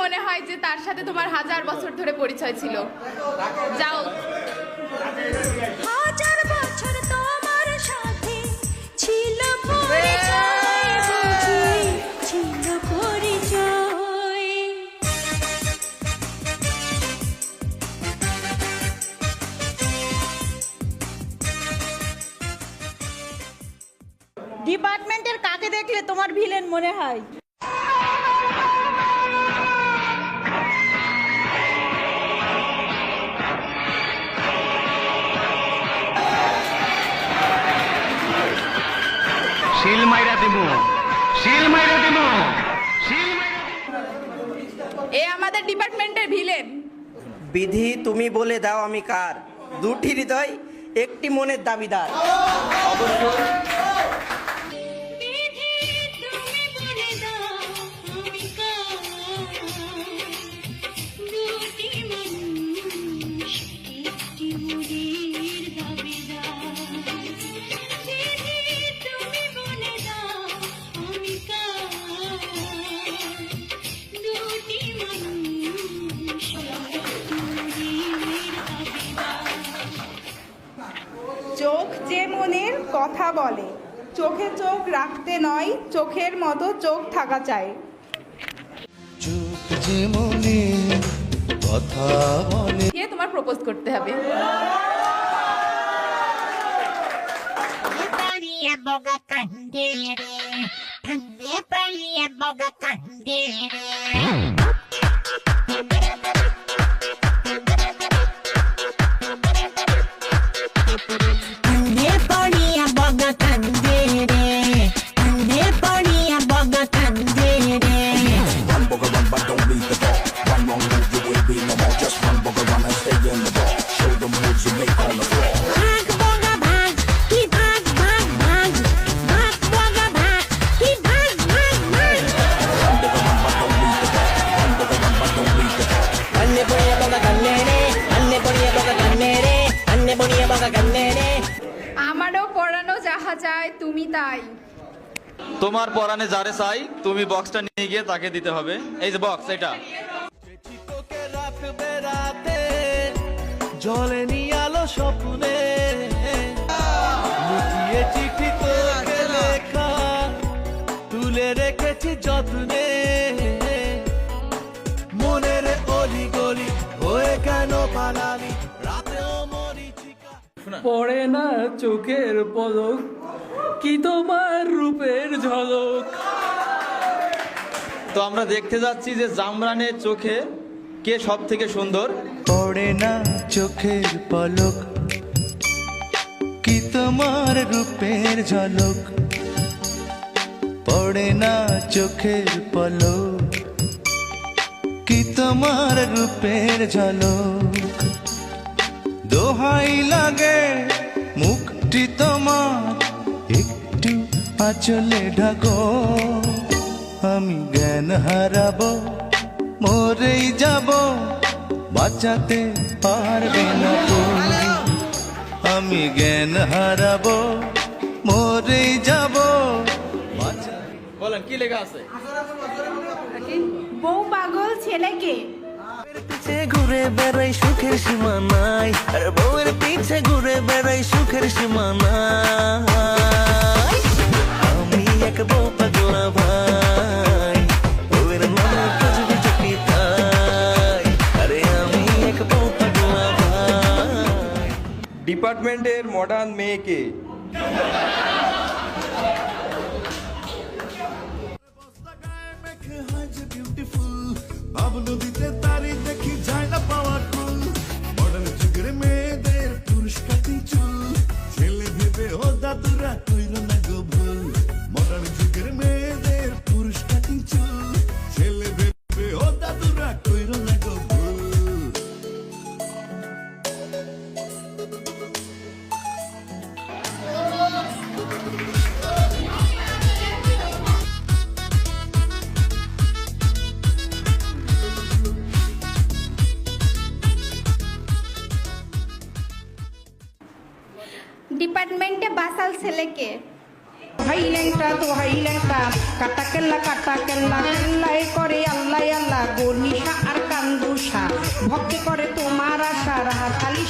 মনে হয় যে তার সাথে তোমার 1000 বছর ধরে পরিচয় ছিল। যাও। 1000 বছর তোমার সাথে ছিল পরিচয়, ছিল পরিচয়। ডিপার্টমেন্টের কাকে দেখলে তোমার ভিলেন মনে হয়? শিল মাইরা দিব, শিল মাইরা দিব, শিল মাইরা। এ আমাদের ডিপার্টমেন্টের ভিলেন। বিধি তুমি বলে দাও আমি কার, দুটি হৃদয় একটি মনের দাবিদার। চোখ যে মনের কথা বলে, চোখে চোখ রাখতে নয়, চোখের মতো চোখ থাকা চাই। চোখ যে মনের কথা বলে। কে তোমার প্রপোজ করতে হবে? আমারও পড়ানো যাহা চায় তুমি তাই। তোমার পরাণে যারে চাই, তুমি বক্সটা নিয়ে গিয়ে তাকে দিতে হবে। এই যে বক্স, এটা তোকে রাখবে রাতে, জ্বলেনি আলো স্বপ্নে, লুকিয়ে চিঠি তোকে লেখা, তুলে রেখেছি যত্নে, মনের অলি গলি হয়ে কেন পালালি রাতেও মরিচিকা। পড়ে না চোখের পলক, কি তোমার রূপের ঝলক। তো আমরা দেখতে যাচ্ছি যে জামরানের চোখে কে সব থেকে সুন্দর। পড়ে না চোখের পলক, কি তোমার রূপের ঝলক। পড়ে না চোখের পলক, কি তোমার রূপের ঝলক। দোহাই লাগে মুখটি তোমার, একটু আঁচলে ঢাকো, আমি জ্ঞান হারাবো, মরেই যাব, বাঁচাতে পারবে না তুমি। আমি জ্ঞান হারাবো, মরেই যাব। বলেন কি লেখা আছে? বউ পাগল ছেলেকে। পিছে ঘুরে বেড়াই সুখের সীমানায়, আর বউয়ের পিছে ঘুরে বেড়াই সুখের সীমানায়। আমি এক বউ পাগলা ভাই, বউয়ের নামে খুঁজবি চুপি তাই, আরে আমি এক বউ পাগলা ভাই। ডিপার্টমেন্টের মডার্ন মেয়েকে। নদীতে তারি দেখি যায় না পাওয়ার ফুল, মডার্ন যুগের মেয়েদের পুরুষ কাটি চুল, ছেলে ভেবে ও দাদুরা কইল না গো ভুল। মডার্ন যুগের মেয়েদের পুরুষ কাটি চুল, ছেলে ভেবে ও দাদুরা কইল না গো ভুল। ডিপার্টমেন্টে বাসাল ছেলেকে। হাই ল্যাংটা তো হাই ল্যাংটা, কাটা কেল্লা কেল্লাই করে আল্লাহ আল্লাহ, গনি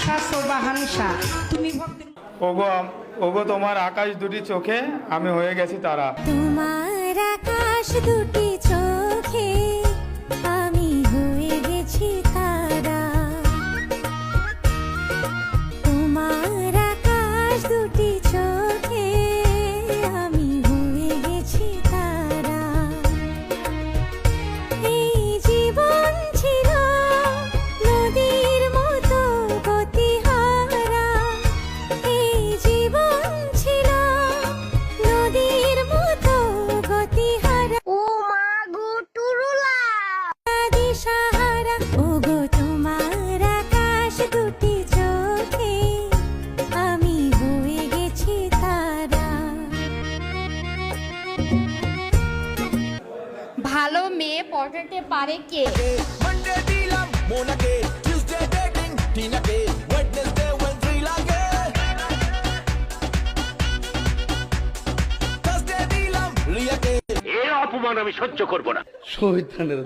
হাসা সোবা হানসা তুমি ভক্তের ওগো তোমার আকাশ দুটি চোখে আমি হয়ে গেছি তারা। তোমার আকাশ দুটি চোখে আমি হয়ে গেছি তারা। তোমার আকাশ দুটি চোখে আমি হয়ে গেছি তারা। এই জীবন ছিল নদীর মতো গতিহারা। এই জীবন ছিল নদীর মতো গতিহারা। ও মা গো টুরুলা দিশাহারা। ও গো তোমার আকাশ দুটি চোখে আমি হয়ে গেছি তারা। ভালো মেয়ে পটাতে পারে কে? এর অপমান আমি সহ্য করব না। শহীদ খানের